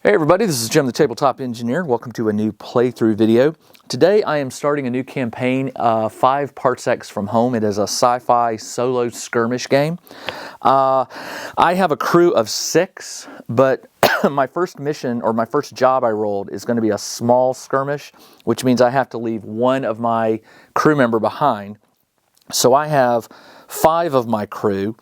Hey everybody, this is Jim the Tabletop Engineer. Welcome to a new playthrough video. Today I am starting a new campaign, Five Parsecs from Home. It is a sci-fi solo skirmish game. I have a crew of 6, but my first mission, or my first job I rolled, is going to be a small skirmish, which means I have to leave one of my crew member behind. So I have 5 of my crew.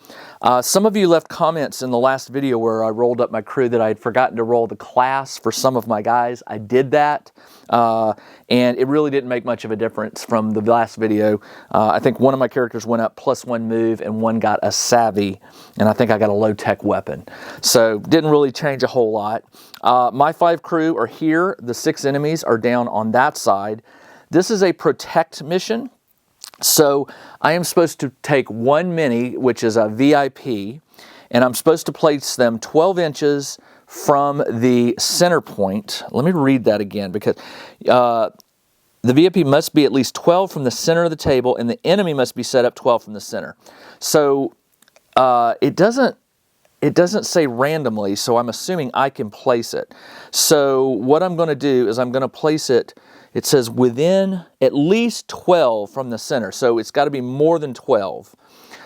Some of you left comments in the last video where I rolled up my crew that I had forgotten to roll the class for some of my guys. I did that, and it really didn't make much of a difference from the last video. I think one of my characters went up +1 move, and one got a savvy, and I think I got a low-tech weapon. So didn't really change a whole lot. My 5 crew are here. The 6 enemies are down on that side. This is a protect mission. So I am supposed to take 1 mini, which is a VIP, and I'm supposed to place them 12 inches from the center point. Let me read that again, because the VIP must be at least 12 from the center of the table, and the enemy must be set up 12 from the center. So it doesn't say randomly, so I'm assuming I can place it. So what I'm going to do is I'm going to place it. It says within at least 12 from the center, so it's got to be more than 12.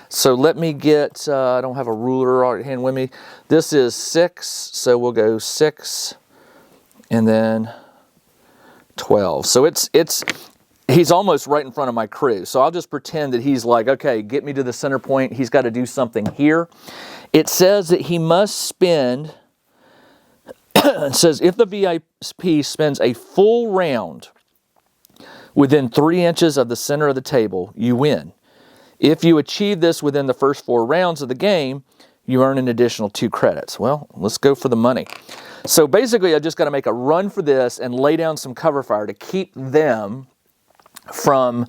So let me get, I don't have a ruler right at hand with me. This is 6, so we'll go 6 and then 12. So he's almost right in front of my crew. So I'll just pretend that he's like, okay, get me to the center point. He's got to do something here. It says that he must spend, it says if the VIP spends a full round within 3 inches of the center of the table, you win. If you achieve this within the first 4 rounds of the game, you earn an additional 2 credits. Well, let's go for the money. So basically, I just got to make a run for this and lay down some cover fire to keep them from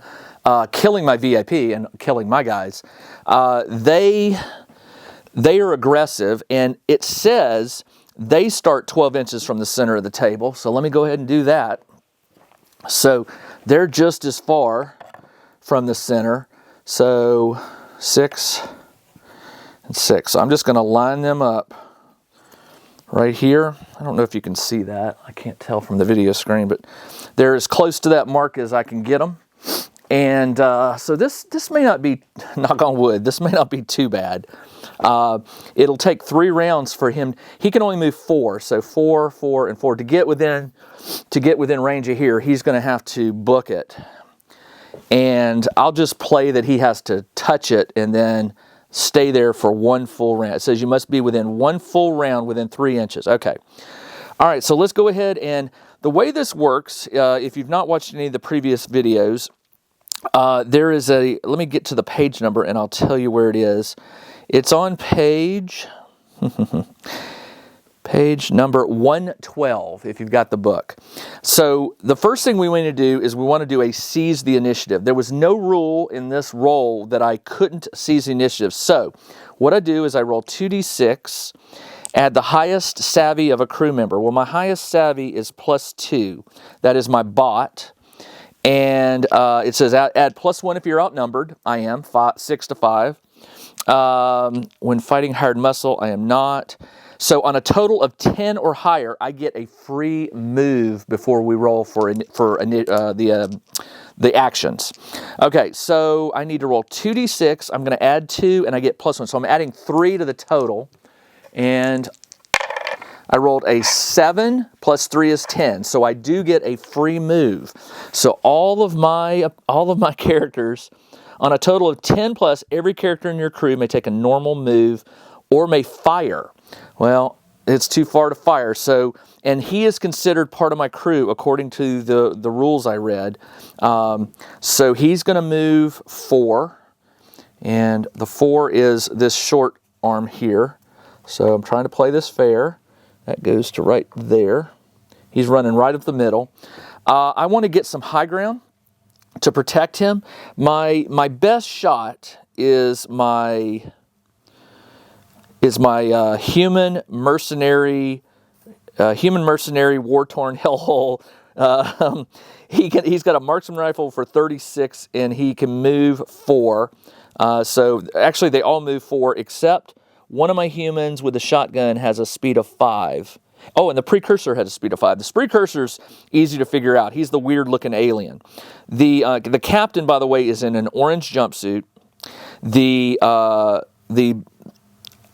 killing my VIP and killing my guys. They are aggressive, and it says they start 12 inches from the center of the table. So let me go ahead and do that. So they're just as far from the center. So 6 and 6. So I'm just going to line them up right here. I don't know if you can see that. I can't tell from the video screen, but they're as close to that mark as I can get them. And so this may not be, knock on wood, this may not be too bad. It'll take 3 rounds for him. He can only move 4, so 4, 4, and 4. To get within range of here, he's going to have to book it. And I'll just play that he has to touch it and then stay there for 1 full round. It says you must be within 1 full round within 3 inches. Okay. All right, so let's go ahead. And the way this works, if you've not watched any of the previous videos, there is a, let me get to the page number and I'll tell you where it is. It's on page number 112 if you've got the book. So the first thing we want to do is we want to do a seize the initiative. There was no rule in this roll that I couldn't seize the initiative. So what I do is I roll 2d6, add the highest savvy of a crew member. Well, my highest savvy is +2. That is my bot. And it says add +1 if you're outnumbered. I am 6 to 5. When fighting hired muscle, I am not. So on a total of 10 or higher, I get a free move before we roll for the actions. Okay, so I need to roll 2d6. I'm going to add 2, and I get +1. So I'm adding 3 to the total. And I rolled a 7 + 3 is 10. So I do get a free move. So all of my characters, on a total of 10 plus, every character in your crew may take a normal move or may fire. Well, it's too far to fire. So, and he is considered part of my crew according to the rules I read. So he's going to move 4, and the 4 is this short arm here. So I'm trying to play this fair. That goes to right there. He's running right up the middle. I want to get some high ground to protect him. My best shot is my is my human mercenary war-torn hellhole. He's got a marksman rifle for 36, and he can move 4. So actually, they all move 4, except one of my humans with a shotgun has a speed of 5. Oh, and the precursor has a speed of 5. The precursor's easy to figure out. He's the weird-looking alien. The captain, by the way, is in an orange jumpsuit. The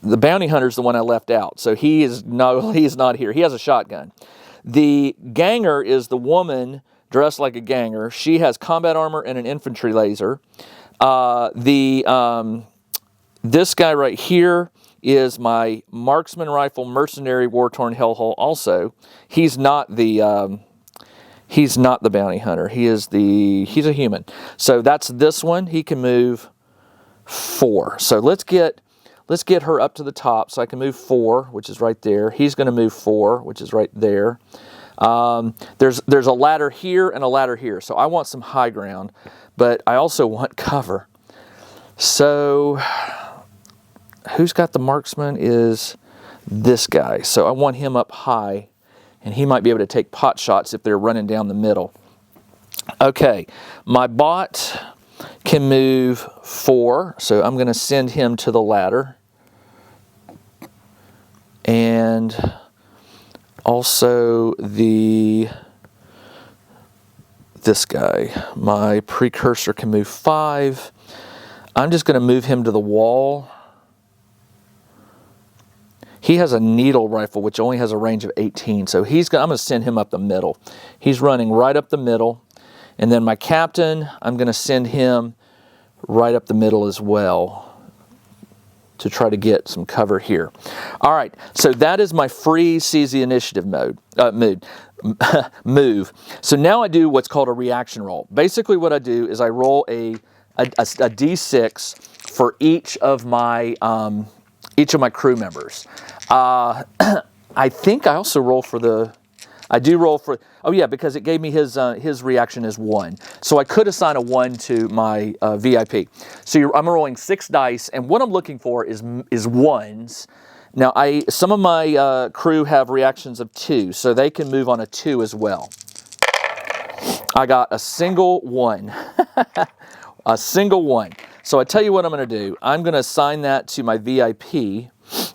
bounty hunter's the one I left out, so he is not here. He has a shotgun. The ganger is the woman dressed like a ganger. She has combat armor and an infantry laser. This guy right here is my marksman rifle mercenary war-torn hellhole. Also, he's not the bounty hunter. He's a human. So that's this one. He can move 4. So let's get her up to the top so I can move 4, which is right there. He's going to move 4, which is right there. There's a ladder here and a ladder here. So I want some high ground, but I also want cover. So who's got the marksman is this guy. So I want him up high, and he might be able to take pot shots if they're running down the middle. Okay, my bot can move 4, so I'm going to send him to the ladder. And also this guy, my precursor, can move 5. I'm just going to move him to the wall. He has a needle rifle, which only has a range of 18, so I'm going to send him up the middle. He's running right up the middle. And then my captain, I'm going to send him right up the middle as well to try to get some cover here. All right, so that is my freeze, seize the initiative move. So now I do what's called a reaction roll. Basically what I do is I roll a D6 for each of my crew members. I think I also roll for oh yeah, because it gave me his reaction as 1. So I could assign a 1 to my VIP. So I'm rolling 6 dice, and what I'm looking for is 1s. Now some of my crew have reactions of 2, so they can move on a 2 as well. I got a single 1. A single 1. So I tell you what I'm going to do. I'm going to assign that to my VIP,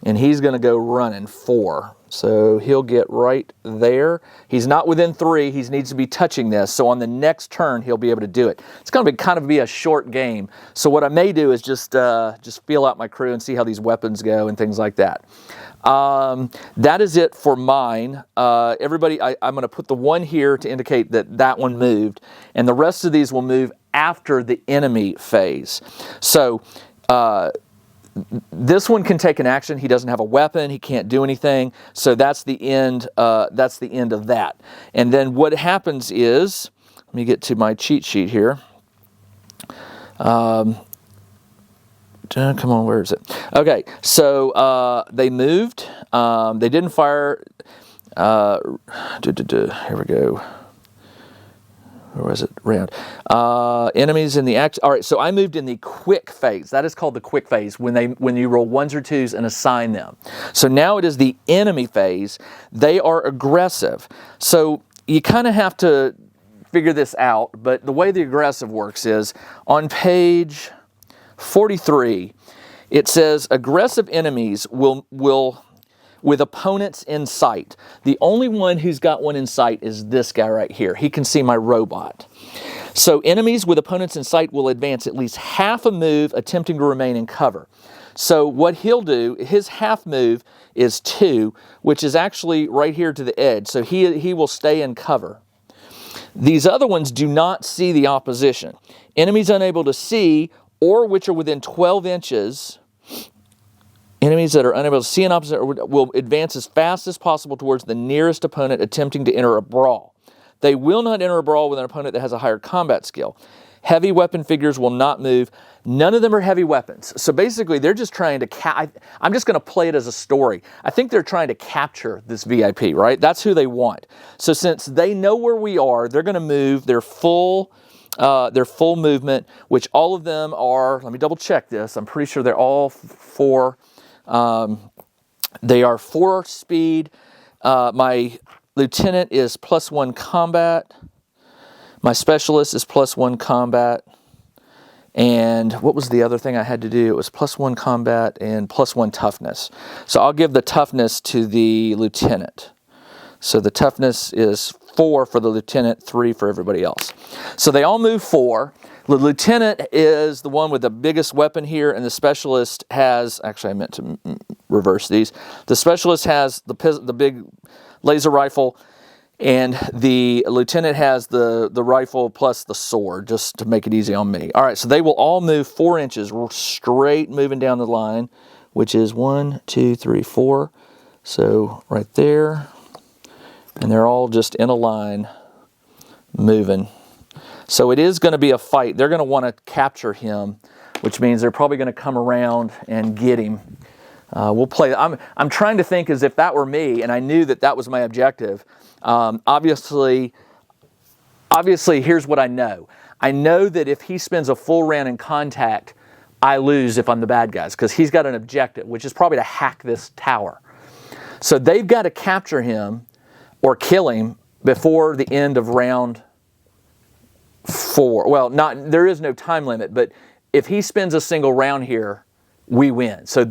and he's going to go running 4. So he'll get right there. He's not within 3. He needs to be touching this. So on the next turn, he'll be able to do it. It's going to kind of be a short game. So what I may do is just feel out my crew and see how these weapons go and things like that. That is it for mine. Everybody, I'm going to put the 1 here to indicate that one moved. And the rest of these will move after the enemy phase. So this one can take an action. He doesn't have a weapon. He can't do anything. So that's the end. That's the end of that. And then what happens is, let me get to my cheat sheet here. Come on, where is it? Okay, so they moved. They didn't fire. Here we go. Where was it? Round. Enemies in the action. All right, so I moved in the quick phase. That is called the quick phase, when you roll 1s or 2s and assign them. So now it is the enemy phase. They are aggressive. So you kind of have to figure this out, but the way the aggressive works is on page 43, it says aggressive enemies will with opponents in sight. The only one who's got one in sight is this guy right here. He can see my robot. So enemies with opponents in sight will advance at least half a move, attempting to remain in cover. So what he'll do, his half move is 2, which is actually right here to the edge. So he will stay in cover. These other ones do not see the opposition. Enemies unable to see or which are within 12 inches, enemies that are unable to see an opposite will advance as fast as possible towards the nearest opponent attempting to enter a brawl. They will not enter a brawl with an opponent that has a higher combat skill. Heavy weapon figures will not move. None of them are heavy weapons. So basically, they're just trying to I'm just going to play it as a story. I think they're trying to capture this VIP, right? That's who they want. So since they know where we are, they're going to move their full movement, which all of them are, let me double check this. I'm pretty sure they're all 4 They are 4 speed. My lieutenant is +1 combat. My specialist is +1 combat. And what was the other thing I had to do? It was +1 combat and +1 toughness. So I'll give the toughness to the lieutenant. So the toughness is 4 for the lieutenant, 3 for everybody else. So they all move 4. The lieutenant is the one with the biggest weapon here, and the specialist has, actually I meant to reverse these. The specialist has the big laser rifle, and the lieutenant has the rifle plus the sword, just to make it easy on me. All right, so they will all move 4 inches, straight moving down the line, which is 1, 2, 3, 4. So right there, and they're all just in a line, moving. So it is going to be a fight. They're going to want to capture him, which means they're probably going to come around and get him. We'll play. I'm trying to think as if that were me, and I knew that that was my objective. Obviously, here's what I know. I know that if he spends a full round in contact, I lose if I'm the bad guys, because he's got an objective, which is probably to hack this tower. So they've got to capture him or kill him before the end of round 4. Well, there is no time limit, but if he spends a single round here, we win. So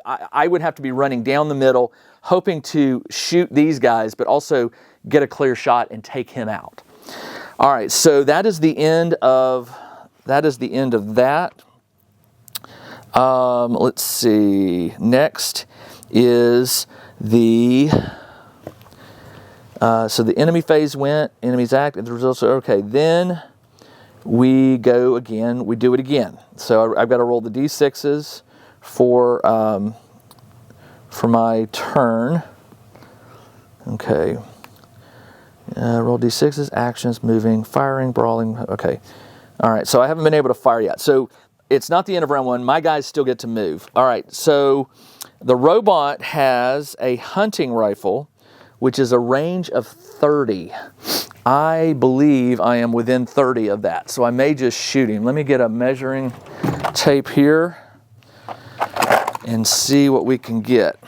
I would have to be running down the middle, hoping to shoot these guys, but also get a clear shot and take him out. All right, so that is the end of that. Let's see. Next is so the enemy phase went, enemies act, and the results are okay. Then we go again, we do it again. So I've got to roll the D6s for my turn. Okay. Roll D6s, actions, moving, firing, brawling. Okay. All right, so I haven't been able to fire yet. So it's not the end of round 1. My guys still get to move. All right, so the robot has a hunting rifle, which is a range of 30. I believe I am within 30 of that, so I may just shoot him. Let me get a measuring tape here and see what we can get.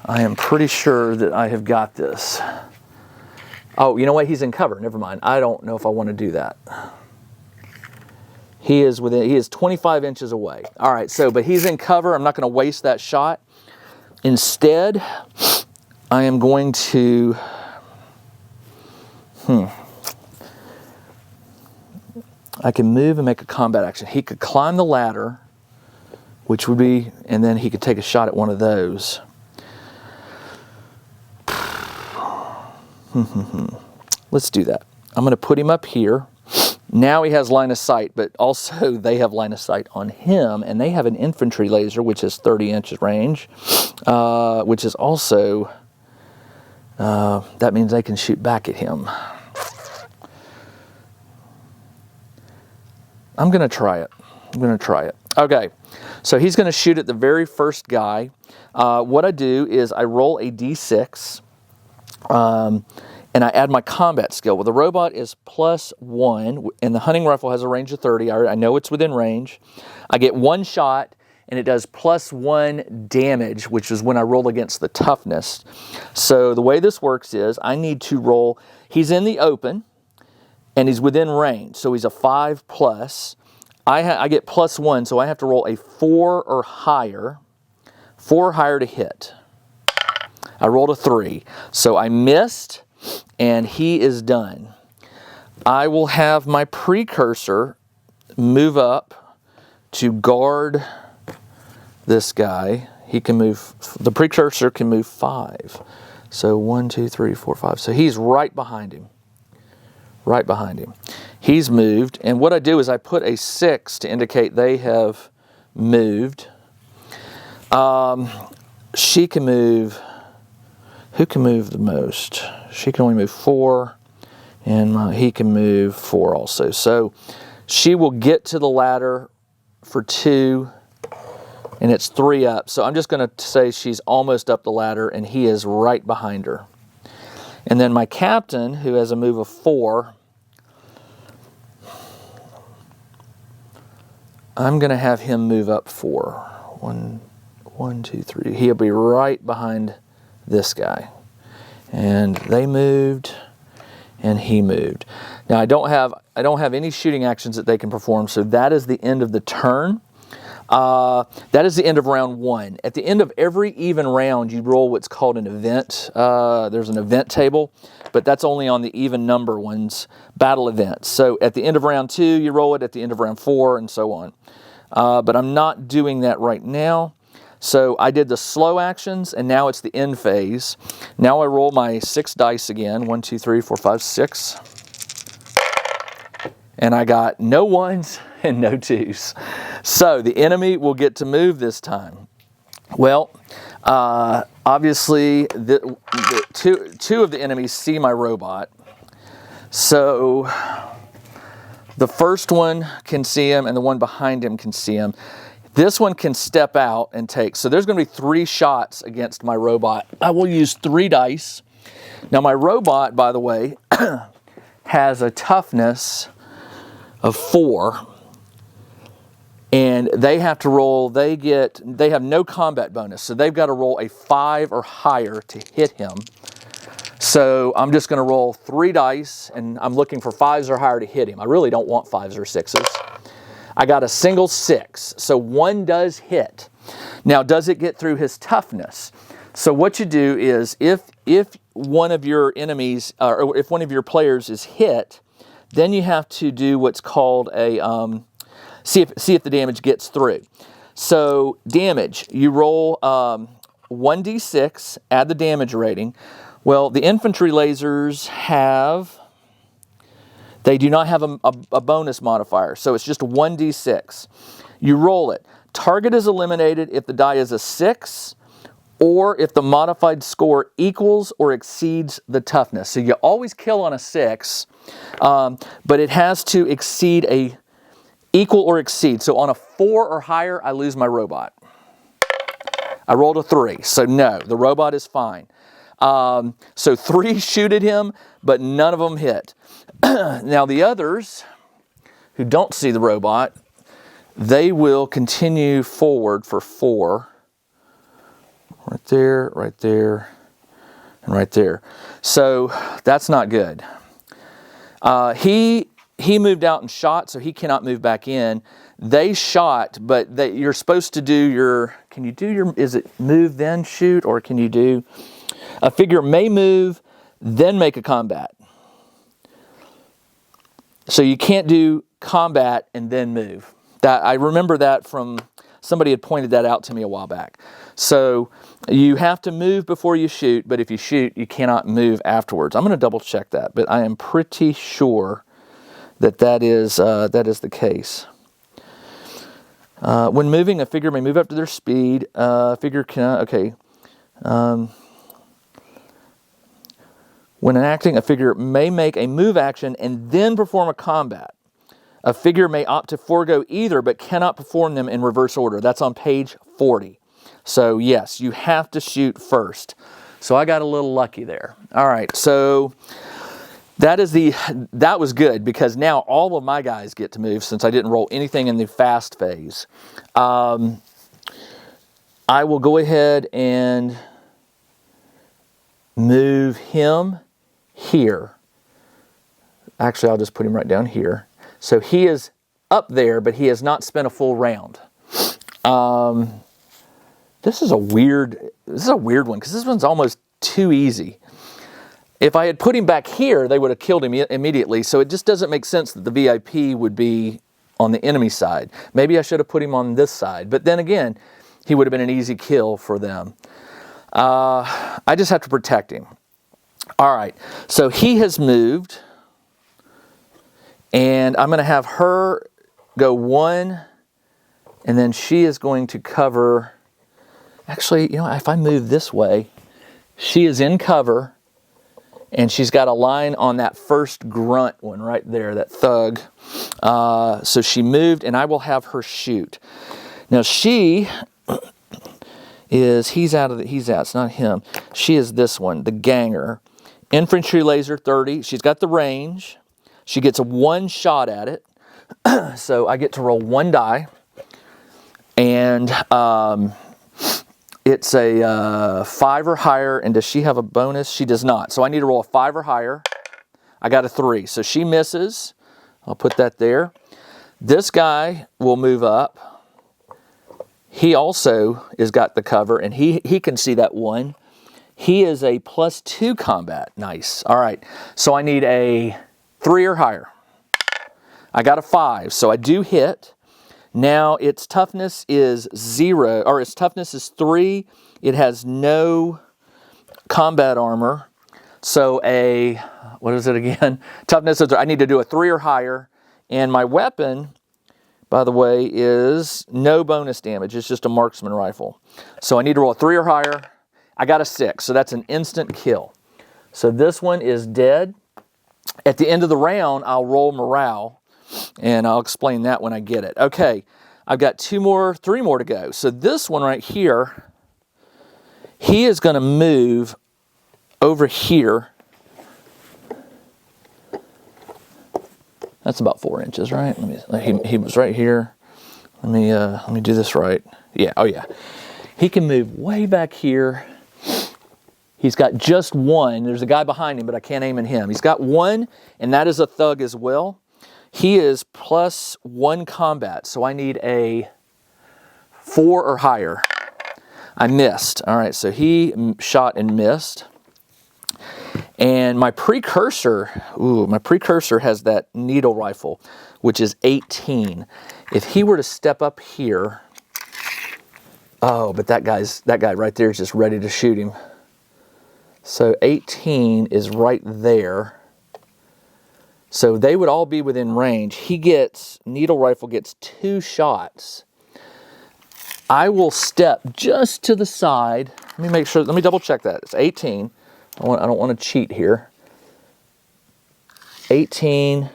I am pretty sure that I have got this. Oh, you know what? He's in cover. Never mind. I don't know if I want to do that. He is 25 inches away. All right, but he's in cover. I'm not going to waste that shot. Instead, I am going to, I can move and make a combat action. He could climb the ladder, which would be, and then he could take a shot at one of those. Let's do that. I'm going to put him up here. Now he has line of sight, but also they have line of sight on him, and they have an infantry laser, which is 30 inches range, which is also, that means they can shoot back at him. I'm going to try it. Okay, so he's going to shoot at the very first guy. What I do is I roll a D6, and I add my combat skill. Well, the robot is +1, and the hunting rifle has a range of 30. I know it's within range. I get 1 shot, and it does +1 damage, which is when I roll against the toughness. So the way this works is I need to roll, he's in the open, and he's within range, so he's a 5+. I get +1, so I have to roll a 4 or higher to hit. I rolled a 3, so I missed, and he is done. I will have my precursor move up to guard this guy. He can move, the precursor can move 5. So 1, 2, 3, 4, 5. So he's right behind him. He's moved, and what I do is I put a 6 to indicate they have moved. She can move, who can move the most? She can only move 4, and he can move 4 also. So she will get to the ladder for 2, and it's 3 up. So I'm just going to say she's almost up the ladder, and he is right behind her. And then my captain, who has a move of 4, I'm going to have him move up 4. One, 2, 3. He'll be right behind this guy. And they moved, and he moved. Now I don't have any shooting actions that they can perform, so that is the end of the turn. That is the end of round 1. At the end of every even round, you roll what's called an event. There's an event table, but that's only on the even number ones, battle events. So at the end of round 2, you roll it, at the end of round 4, and so on. But I'm not doing that right now. So I did the slow actions, and now it's the end phase. Now I roll my 6 dice again. 1, 2, 3, 4, 5, 6. And I got no 1s and no 2s. So the enemy will get to move this time. Well, obviously, two of the enemies see my robot. So the first one can see him, and the one behind him can see him. This one can step out and take. So there's going to be 3 shots against my robot. I will use 3 dice. Now my robot, by the way, has a toughness of 4. And they have to roll, they have no combat bonus. So they've got to roll a 5 or higher to hit him. So I'm just going to roll 3 dice, and I'm looking for 5s or higher to hit him. I really don't want 5s or 6s. I got a single 6, so 1 does hit. Now, does it get through his toughness? So what you do is, if one of your enemies, or if one of your players is hit, then you have to do what's called a, see if the damage gets through. So damage, you roll 1d6, add the damage rating. Well, the infantry lasers they do not have a bonus modifier, so it's just 1d6. You roll it. Target is eliminated if the die is a 6, or if the modified score equals or exceeds the toughness. So you always kill on a 6, but it has to equal or exceed. So on a 4 or higher, I lose my robot. I rolled a 3, so no, the robot is fine. So 3 shoot at him, but none of them hit. Now the others who don't see the robot, they will continue forward for 4. Right there, and right there. So that's not good. He moved out and shot, so he cannot move back in. They shot, but you're supposed to do your, is it move then shoot, or can you do, a figure may move, then make a combat. So you can't do combat and then move. I remember that from, somebody had pointed that out to me a while back. So you have to move before you shoot, but if you shoot, you cannot move afterwards. I'm going to double check that, but I am pretty sure that is the case. When moving, a figure may move up to their speed. Figure cannot, okay. When enacting, a figure may make a move action and then perform a combat. A figure may opt to forego either, but cannot perform them in reverse order. That's on page 40. So yes, you have to shoot first. So I got a little lucky there. All right, so that was good, because now all of my guys get to move since I didn't roll anything in the fast phase. I will go ahead and move him here. Actually, I'll just put him right down here. So he is up there, but he has not spent a full round. This is a weird one, because this one's almost too easy. If I had put him back here, they would have killed him immediately. So it just doesn't make sense that the VIP would be on the enemy side. Maybe I should have put him on this side. But then again, he would have been an easy kill for them. I just have to protect him. All right, so he has moved. And I'm going to have her go 1, and then she is going to cover. Actually, if I move this way, she is in cover, and she's got a line on that first grunt one right there, that thug. So she moved, and I will have her shoot. Now he's out, it's not him. She is this one, the ganger. Infantry laser 30, she's got the range. She gets a 1 shot at it. So I get to roll 1 die. And it's a 5 or higher. And does she have a bonus? She does not. So I need to roll a 5 or higher. I got a 3. So she misses. I'll put that there. This guy will move up. He also has got the cover, and he can see that 1. He is a +2 combat. Nice. All right. So I need a 3 or higher. I got a 5, so I do hit. Now its toughness is 0, or its toughness is 3. It has no combat armor. So what is it again? Toughness is, I need to do a 3 or higher. And my weapon, by the way, is no bonus damage. It's just a marksman rifle. So I need to roll a 3 or higher. I got a 6, so that's an instant kill. So this one is dead. At the end of the round, I'll roll morale, and I'll explain that when I get it. Okay, I've got 3 more to go. So this one right here, he is going to move over here. That's about 4 inches, right? He was right here. Let me do this right. Yeah, oh yeah. He can move way back here. He's got just 1. There's a guy behind him, but I can't aim at him. He's got 1, and that is a thug as well. He is +1 combat, so I need a 4 or higher. I missed. All right, so he shot and missed. And my precursor has that needle rifle, which is 18. If he were to step up here, oh, but that guy right there is just ready to shoot him. So 18 is right there. So they would all be within range. Needle rifle gets 2 shots. I will step just to the side. Let me make sure, let me double check that. It's 18. I don't want to cheat here. 18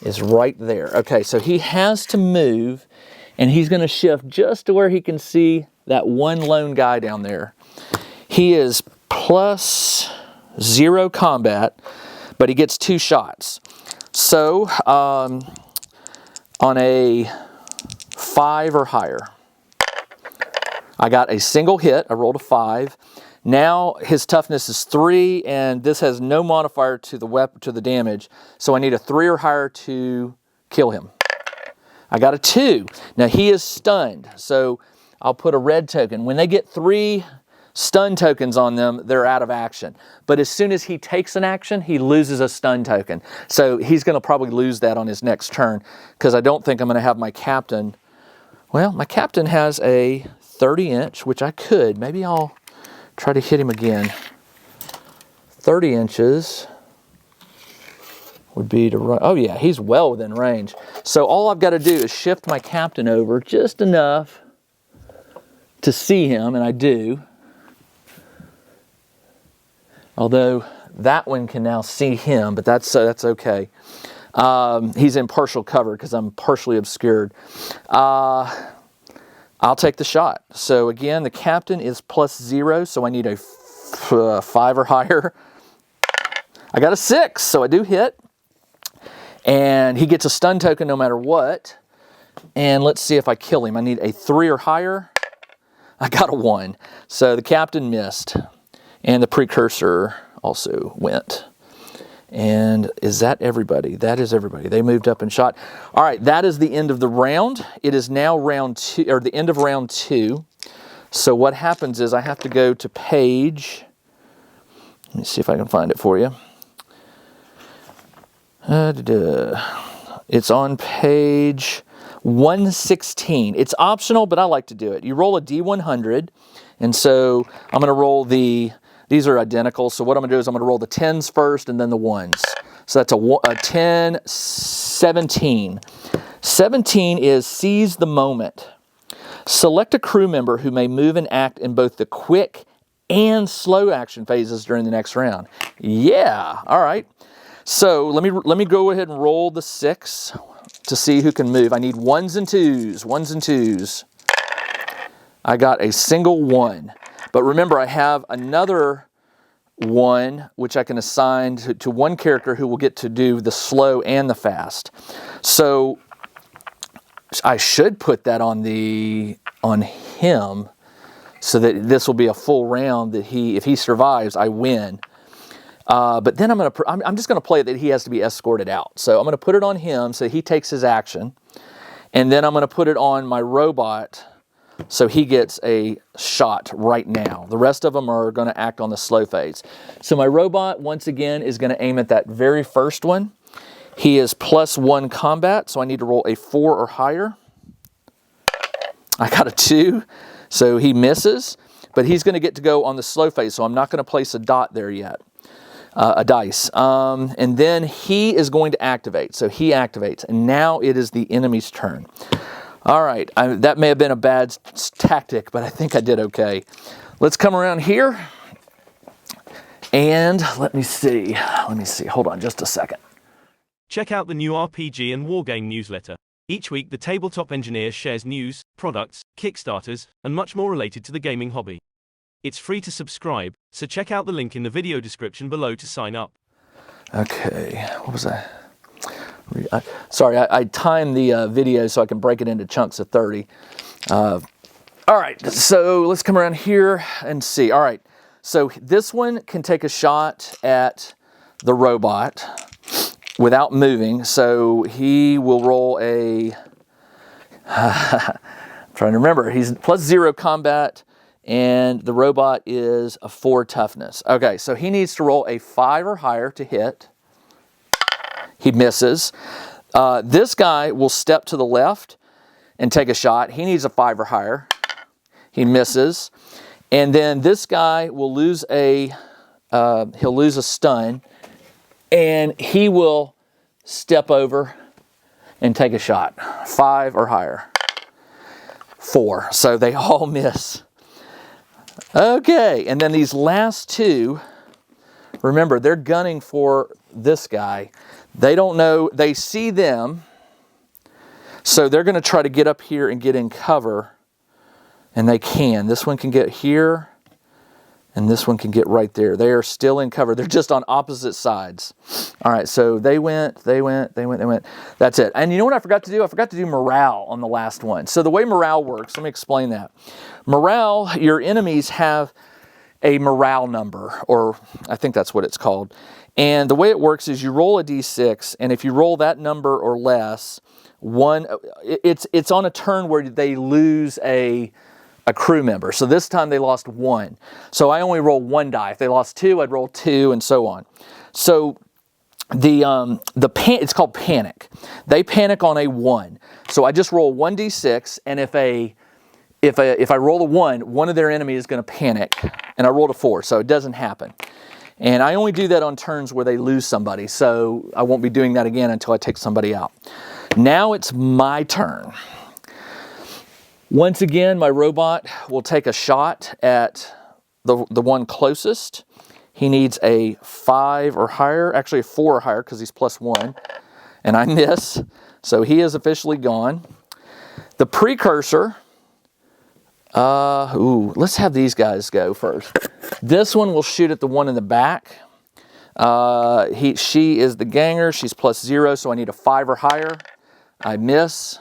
is right there. Okay, so he has to move, and he's going to shift just to where he can see that one lone guy down there. He is +0 combat, but he gets 2 shots. So on a 5 or higher, I got a single hit. I rolled a 5. Now his toughness is 3, and this has no modifier to the weapon, to the damage. So I need a 3 or higher to kill him. I got a 2. Now he is stunned, so I'll put a red token. When they get 3 stun tokens on them, they're out of action. But as soon as he takes an action, he loses a stun token. So he's going to probably lose that on his next turn, because I don't think I'm going to have my captain. Well, my captain has a 30-inch, which I could. Maybe I'll try to hit him again. 30 inches would be to run. Oh yeah, he's well within range. So all I've got to do is shift my captain over just enough to see him, and I do. Although that one can now see him, but that's okay. He's in partial cover because I'm partially obscured. I'll take the shot. So again, the captain is +0, so I need a 5 or higher. I got a 6, so I do hit. And he gets a stun token no matter what. And let's see if I kill him. I need a 3 or higher. I got a 1. So the captain missed. And the precursor also went. And is that everybody? That is everybody. They moved up and shot. All right, that is the end of the round. It is now round 2, or the end of round 2. So what happens is I have to go to page. Let me see if I can find it for you. It's on page 116. It's optional, but I like to do it. You roll a D100, and so I'm going to roll these are identical, so what I'm going to do is I'm going to roll the 10s first and then the 1s. So that's a 10, 17. 17 is seize the moment. Select a crew member who may move and act in both the quick and slow action phases during the next round. Yeah, all right. So let me go ahead and roll the 6 to see who can move. I need 1s and 2s, 1s and 2s. I got a single 1. But remember, I have another 1, which I can assign to one character who will get to do the slow and the fast. So I should put that on him, so that this will be a full round that if he survives, I win. But then I'm just gonna play it that he has to be escorted out. So I'm gonna put it on him so he takes his action, and then I'm gonna put it on my robot so he gets a shot right now. The rest of them are gonna act on the slow phase. So my robot, once again, is gonna aim at that very first one. He is +1 combat, so I need to roll a 4 or higher. I got a 2, so he misses, but he's gonna get to go on the slow phase, so I'm not gonna place a dot there yet. A dice. And then he is going to activate. So he activates. And now it is the enemy's turn. All right. That may have been a bad tactic, but I think I did okay. Let's come around here. And let me see. Hold on just a second. Check out the new RPG and Wargame newsletter. Each week, the Tabletop Engineer shares news, products, Kickstarters, and much more related to the gaming hobby. It's free to subscribe, so check out the link in the video description below to sign up. Okay, what was that? Sorry, I timed the video so I can break it into chunks of 30. All right, so let's come around here and see. All right, so this one can take a shot at the robot without moving, so he will roll a... I'm trying to remember. He's +0 combat, and the robot is a 4 toughness. Okay, so he needs to roll a 5 or higher to hit. He misses. This guy will step to the left and take a shot. He needs a 5 or higher. He misses. And then this guy will lose he'll lose a stun, and he will step over and take a shot. 5 or higher. 4. So they all miss. Okay, and then these last two, remember, they're gunning for this guy. They don't know, they see them, so they're going to try to get up here and get in cover, and they can. This one can get here, and this one can get right there. They are still in cover. They're just on opposite sides. All right, so they went. That's it. And you know what I forgot to do? I forgot to do morale on the last one. So the way morale works, let me explain that. Morale, your enemies have a morale number, or I think that's what it's called. And the way it works is you roll a d6, and if you roll that number or less, it's on a turn where they lose a crew member. So this time they lost 1. So I only roll 1 die. If they lost 2, I'd roll 2, and so on. So it's called panic. They panic on a 1. So I just roll 1d6, and if I roll a 1, one of their enemies is going to panic, and I rolled a 4, so it doesn't happen. And I only do that on turns where they lose somebody, so I won't be doing that again until I take somebody out. Now it's my turn. Once again, my robot will take a shot at the one closest. He needs a 5 or higher, actually a 4 or higher because he's +1, and I miss, so he is officially gone. The precursor, let's have these guys go first. This one will shoot at the one in the back. She is the ganger, she's +0, so I need a 5 or higher. I miss.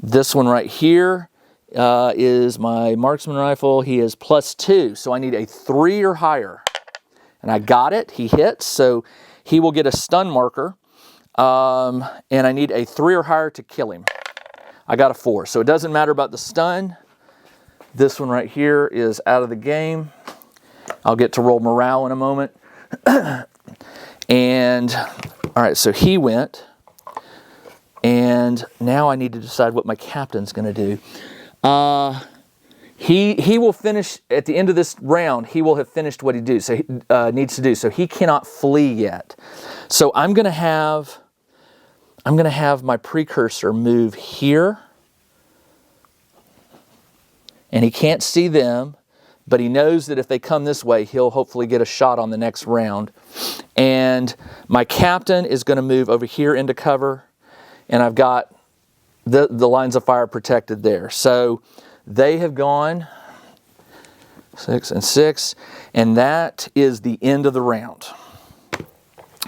This one right here is my marksman rifle. He is +2, so I need a 3 or higher. And I got it. He hits, so he will get a stun marker. And I need a 3 or higher to kill him. I got a 4, so it doesn't matter about the stun. This one right here is out of the game. I'll get to roll morale in a moment. And, all right, so he went. And now I need to decide what my captain's going to do. He will finish, at the end of this round, he will have finished what he needs to do. So he cannot flee yet. So I'm going to have my precursor move here. And he can't see them, but he knows that if they come this way, he'll hopefully get a shot on the next round. And my captain is going to move over here into cover. And I've got the lines of fire protected there. So they have gone 6 and 6, and that is the end of the round.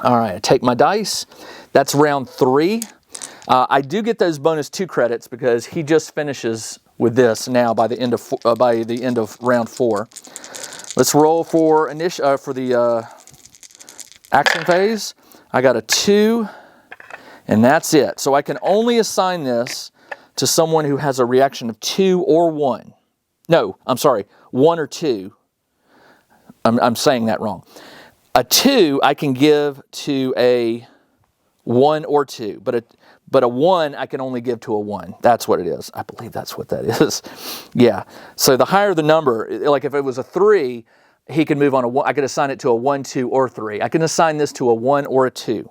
All right, I take my dice. That's round 3. I do get those bonus 2 credits because he just finishes with this now by the end of round 4. Let's roll for the action phase. I got a 2, and that's it. So I can only assign this to someone who has a reaction of 2 or 1. No, I'm sorry, 1 or 2. I'm saying that wrong. A 2 I can give to a 1 or 2, but a 1 I can only give to a 1. That's what it is. I believe that's what that is. Yeah. So the higher the number, like if it was a 3, he can move on a 1. I could assign it to a 1, 2, or 3. I can assign this to a 1 or a 2.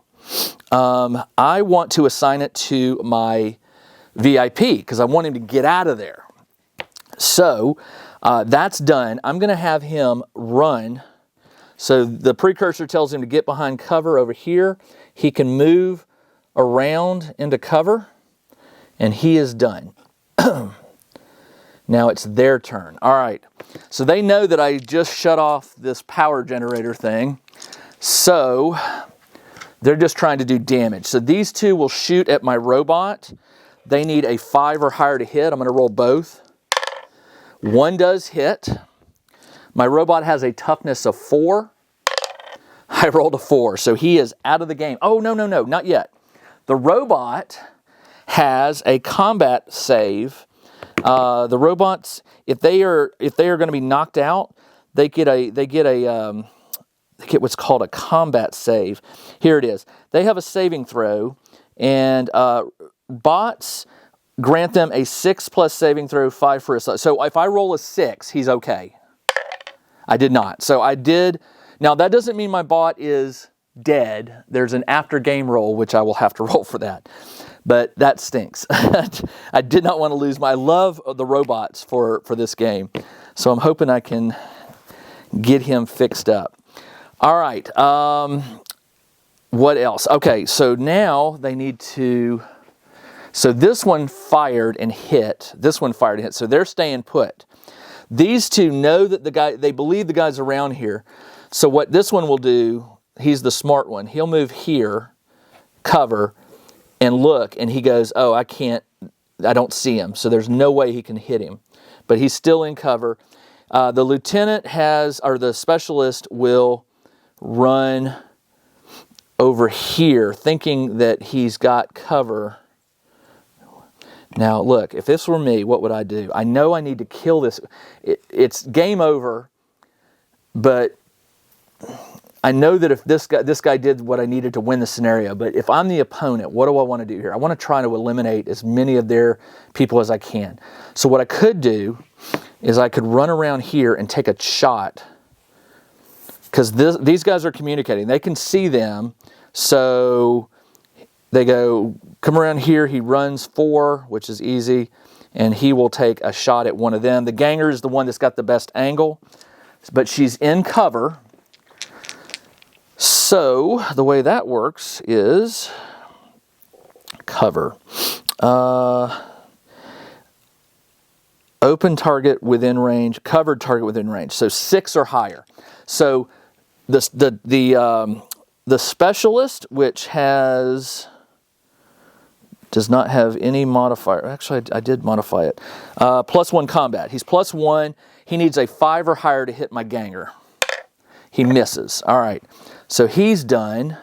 I want to assign it to my VIP because I want him to get out of there. So that's done. I'm going to have him run. So the precursor tells him to get behind cover over here. He can move around into cover, and he is done. Now it's their turn. All right. So they know that I just shut off this power generator thing. So they're just trying to do damage. So these 2 will shoot at my robot. They need a 5 or higher to hit. I'm going to roll both. 1 does hit. My robot has a toughness of 4. I rolled a 4, so he is out of the game. Oh, no, not yet. The robot has a combat save. The robots, if they are going to be knocked out, they get what's called a combat save. Here it is. They have a saving throw, and bots grant them a 6+ saving throw, 5 for a... So if I roll a 6, he's okay. I did not. So I did... Now that doesn't mean my bot is dead. There's an after game roll, which I will have to roll for that. But that stinks. I did not want to lose I love the robots for this game. So I'm hoping I can get him fixed up. All right. What else? Okay, so now they need to... So this one fired and hit. This one fired and hit. So they're staying put. These 2 know that they believe the guy's around here. So what this one will do, he's the smart one. He'll move here, cover, and look, and he goes, oh, I don't see him. So there's no way he can hit him. But he's still in cover. The lieutenant the specialist will run over here, thinking that he's got cover. Now, look, if this were me, what would I do? I know I need to kill this. It's game over, but I know that if this guy did what I needed to win the scenario, but if I'm the opponent, what do I want to do here? I want to try to eliminate as many of their people as I can. So what I could do is I could run around here and take a shot, because these guys are communicating. They can see them, so they go, come around here. He runs 4, which is easy, and he will take a shot at one of them. The ganger is the one that's got the best angle, but she's in cover. So the way that works is cover. Open target within range, covered target within range. So 6 or higher. So the specialist, which does not have any modifier. Actually, I did modify it. +1 combat. He's +1. He needs a 5 or higher to hit my ganger. He misses. All right. So he's done.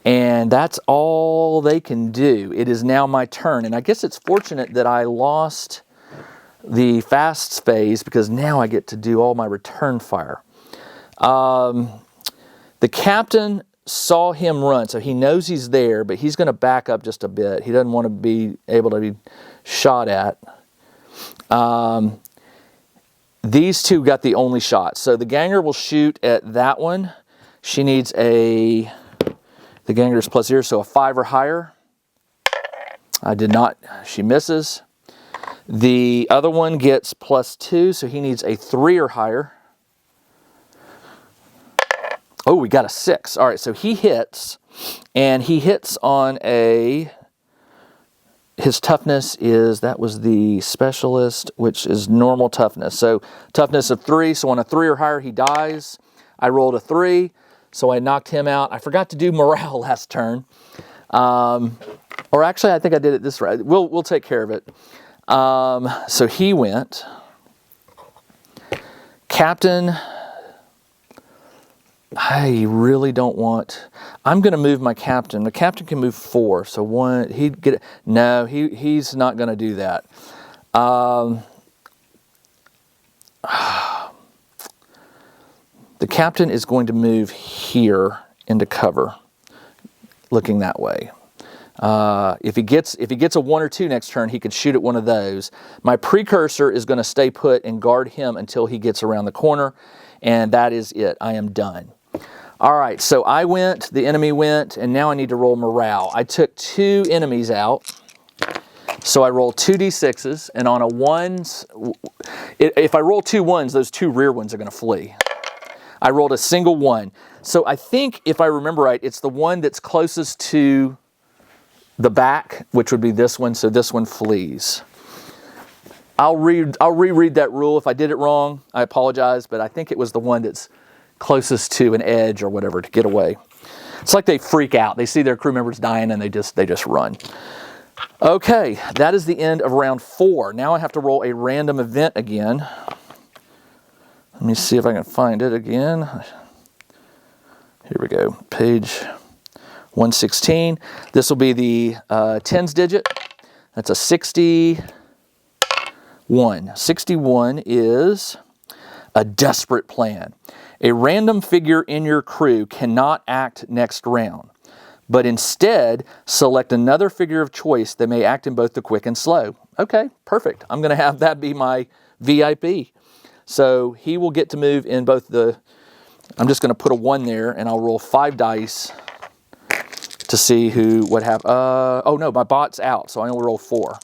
And that's all they can do. It is now my turn. And I guess it's fortunate that I lost the fast phase, because now I get to do all my return fire. The captain saw him run, so he knows he's there, but he's going to back up just a bit. He doesn't want to be able to be shot at. These 2 got the only shot. So the ganger will shoot at that one. She needs the ganger is +0, so a 5 or higher. I did not. She misses. The other one gets +2, so he needs a 3 or higher. Oh, we got a 6. All right, so he hits, and he hits on his toughness that was the specialist, which is normal toughness. So toughness of 3, so on a 3 or higher, he dies. I rolled a 3, so I knocked him out. I forgot to do morale last turn. Or actually, I think I did it this way. We'll take care of it. So he went. Captain, I really don't want. I'm going to move my captain. The captain can move 4. So one, he'd get. No, he's not going to do that. The captain is going to move here into cover, looking that way. If he gets a 1 or 2 next turn, he could shoot at one of those. My precursor is going to stay put and guard him until he gets around the corner, and that is it. I am done. All right, so I went, the enemy went, and now I need to roll morale. I took 2 enemies out, so I roll 2d6s, and on a 1s, if I roll 2 1s, those 2 rear ones are going to flee. I rolled a single 1. So I think, if I remember right, it's the one that's closest to the back, which would be this one, so this one flees. I'll reread that rule. If I did it wrong, I apologize, but I think it was the one that's closest to an edge or whatever to get away. It's like they freak out. They see their crew members dying and they just run. Okay, that is the end of round 4. Now I have to roll a random event again. Let me see if I can find it again. Here we go, page 116. This will be the tens digit. That's a 61. 61 is a desperate plan. A random figure in your crew cannot act next round, but instead select another figure of choice that may act in both the quick and slow. Okay, perfect. I'm going to have that be my VIP. So he will get to move in both the, I'm just going to put a 1 there, and I'll roll 5 dice to see what happens. Oh no, my bot's out, so I only roll 4.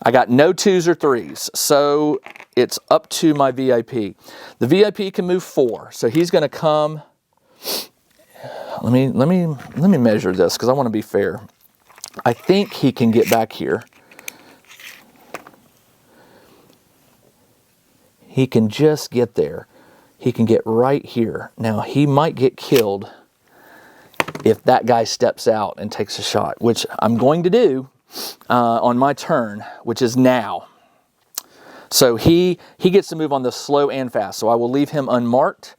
I got no 2s or 3s, so it's up to my VIP. The VIP can move 4, so he's going to come. Let me measure this because I want to be fair. I think he can get back here. He can just get there. He can get right here. Now, he might get killed if that guy steps out and takes a shot, which I'm going to do on my turn, which is now. So he gets to move on the slow and fast, so I will leave him unmarked.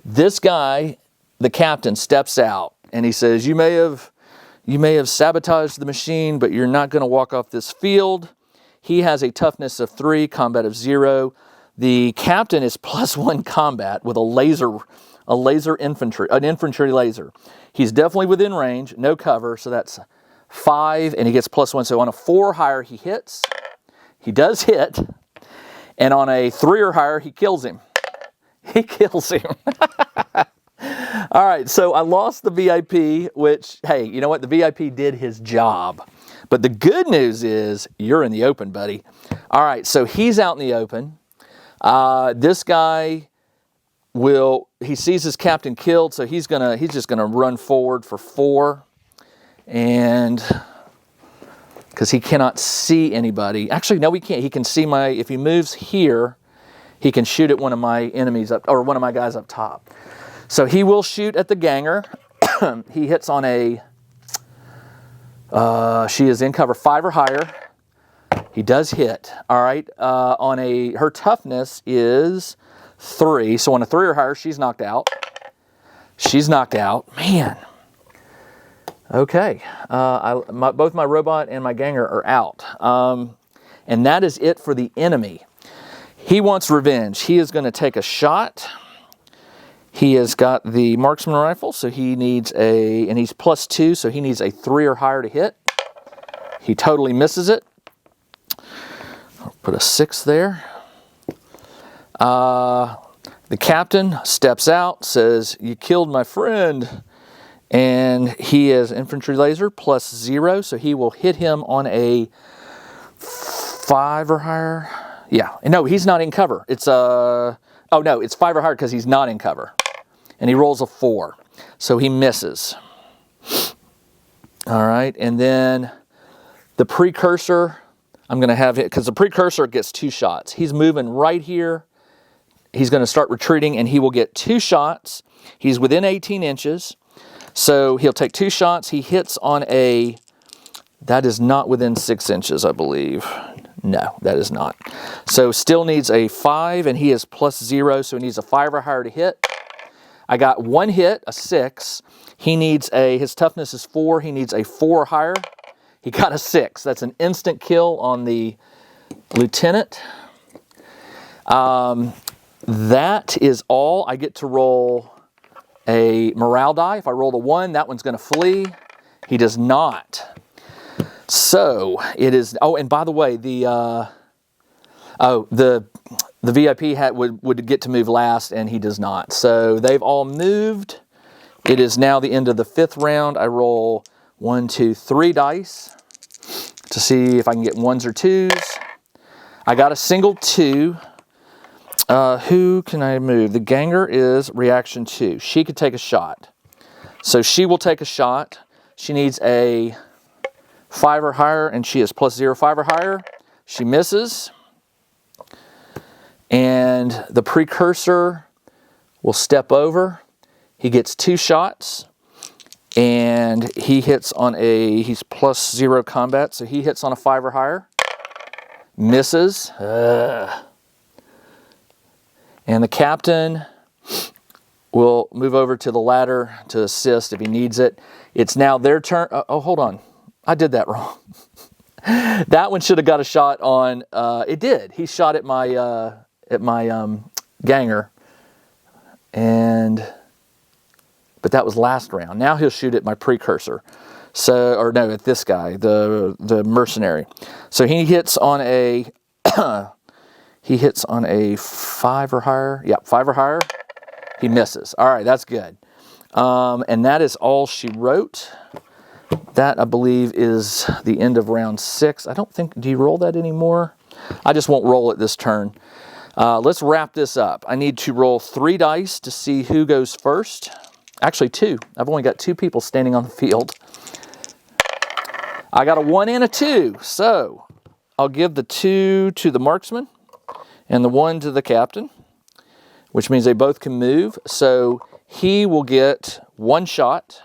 This guy, the captain, steps out, and he says, you may have sabotaged the machine, but you're not going to walk off this field. He has a toughness of 3, combat of 0. The captain is +1 combat with an infantry laser. He's definitely within range, no cover, so that's 5, and he gets +1. So on a 4 or higher, he hits. He does hit. And on a 3 or higher, he kills him. He kills him. All right, so I lost the VIP, which, hey, you know what? The VIP did his job. But the good news is you're in the open, buddy. All right, so he's out in the open. This guy he sees his captain killed, so he's just gonna run forward for 4, and because he cannot see anybody. Actually, no, he can't. He can see if he moves here, he can shoot at one of my enemies or one of my guys up top. So he will shoot at the ganger. He hits on she is in cover 5 or higher. He does hit. All right. Her toughness is 3. So on a 3 or higher, she's knocked out. She's knocked out. Man. Okay. Both my robot and my ganger are out. And that is it for the enemy. He wants revenge. He is going to take a shot. He has got the marksman rifle, so he needs and he's +2, so he needs a 3 or higher to hit. He totally misses it. I'll put a 6 there. The captain steps out, says, you killed my friend. And he has infantry laser +0, so he will hit him on a 5 or higher. Yeah, no, he's not in cover. It's oh no, it's 5 or higher because he's not in cover. And he rolls a 4, so he misses. All right, and then the precursor, I'm going to have it, because the precursor gets 2 shots. He's moving right here. He's going to start retreating, and he will get 2 shots. He's within 18 inches. So he'll take 2 shots. He hits on a, that is not within 6 inches, I believe. No, that is not. So still needs a 5, and he is +0, so he needs a 5 or higher to hit. I got 1 hit, a 6. He needs a, his toughness is 4. He needs a 4 or higher. He got a 6. That's an instant kill on the lieutenant. That is all. I get to roll a morale die. If I roll a 1, that one's going to flee. He does not. So it is. Oh, and by the way, the VIP would get to move last, and he does not. So they've all moved. It is now the end of the 5th round. I roll 1, 2, 3 dice to see if I can get 1s or 2s. I got a single 2. Who can I move? The ganger is reaction 2. She could take a shot. So she will take a shot. She needs a 5 or higher, and she is +0, 5 or higher. She misses. And the precursor will step over. He gets 2 shots, and he hits on a, he's +0 combat, so he hits on a 5 or higher. Misses. And the captain will move over to the ladder to assist if he needs it. It's now their turn. Oh, hold on. I did that wrong. That one should have got a shot on, it did. He shot at my ganger. But that was last round. Now he'll shoot at my precursor. So, or no, at this guy, the mercenary. So he hits on a, he hits on a 5 or higher. Yeah, 5 or higher. He misses. All right, that's good. And that is all she wrote. That, I believe, is the end of round 6. I don't think, do you roll that anymore? I just won't roll it this turn. Let's wrap this up. I need to roll 3 dice to see who goes first. Actually, 2. I've only got 2 people standing on the field. I got a 1 and a 2. So I'll give the 2 to the marksman and the 1 to the captain, which means they both can move. So he will get 1 shot.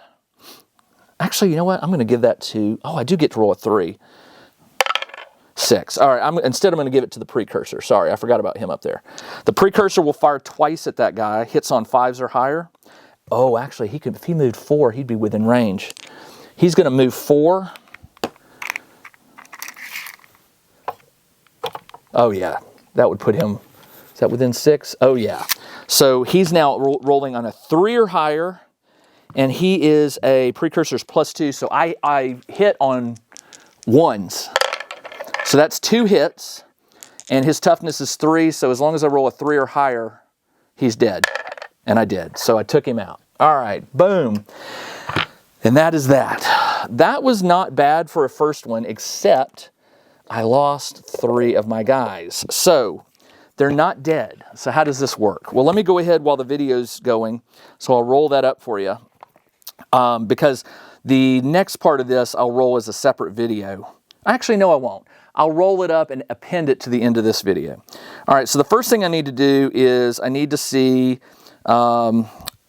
Actually, you know what? I'm going to give that to, oh, I do get to roll a 3. 6. All right, instead I'm going to give it to the precursor. Sorry, I forgot about him up there. The precursor will fire twice at that guy. Hits on 5s or higher. Oh, actually, he could, if he moved 4, he'd be within range. He's going to move 4. Oh, yeah. That would put him, is that within 6? Oh, yeah. So he's now rolling on a 3 or higher, and he is a precursor's +2, so I hit on 1s. So that's 2 hits, and his toughness is 3, so as long as I roll a 3 or higher, he's dead. And I did, so I took him out. All right, boom. And that is that. That was not bad for a first one, except I lost 3 of my guys. So they're not dead. So how does this work? Well, let me go ahead while the video's going. So I'll roll that up for you. Because the next part of this I'll roll as a separate video. Actually, no, I won't. I'll roll it up and append it to the end of this video. All right, so the first thing I need to do is I need to see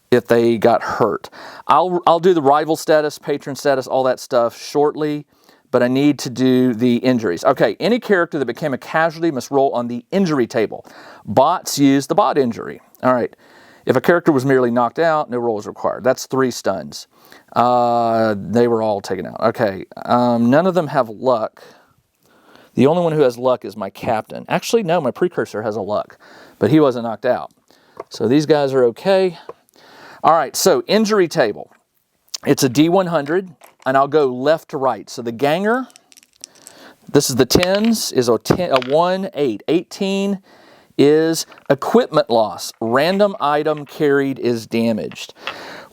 if they got hurt. I'll do the rival status, patron status, all that stuff shortly, but I need to do the injuries. Okay, any character that became a casualty must roll on the injury table. Bots use the bot injury. All right, if a character was merely knocked out, no roll is required. That's 3 stuns. They were all taken out. Okay, none of them have luck. The only one who has luck is my captain. Actually, no, my precursor has a luck, but he wasn't knocked out. So these guys are okay. All right, so injury table. It's a D100, and I'll go left to right. So the ganger, this is the 10s, is a 1, 8. 18 is equipment loss. Random item carried is damaged.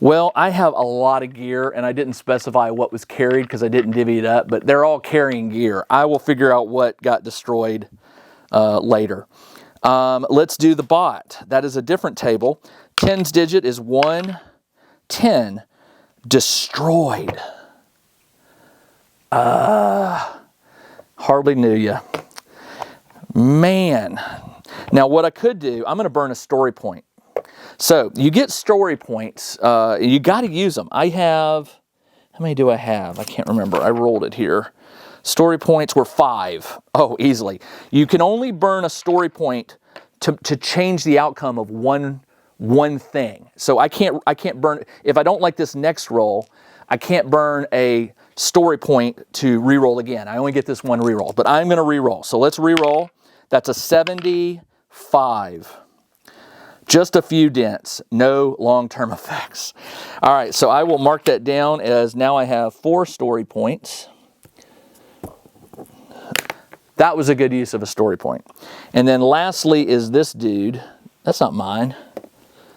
Well, I have a lot of gear, and I didn't specify what was carried because I didn't divvy it up, but they're all carrying gear. I will figure out what got destroyed later. Let's do the bot. That is a different table. 10's digit is 1, 10. Destroyed. Hardly knew you. Man. Now what I could do, I'm going to burn a story point. So you get story points. You got to use them. I have, how many do I have? I can't remember. I rolled it here. Story points were 5. Oh, easily. You can only burn a story point to change the outcome of one thing. So I can't burn, if I don't like this next roll, I can't burn a story point to re-roll again. I only get this one re-roll, but I'm going to re-roll. So let's re-roll. That's a 75. Just a few dents, no long-term effects. All right, so I will mark that down as now I have 4 story points. That was a good use of a story point. And then lastly is this dude. That's not mine.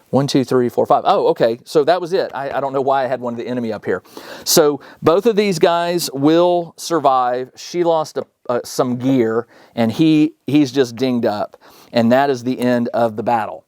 1, 2, 3, 4, 5. Oh, okay. So that was it. I don't know why I had one of the enemy up here. So both of these guys will survive. She lost some gear, and he's just dinged up. And that is the end of the battle.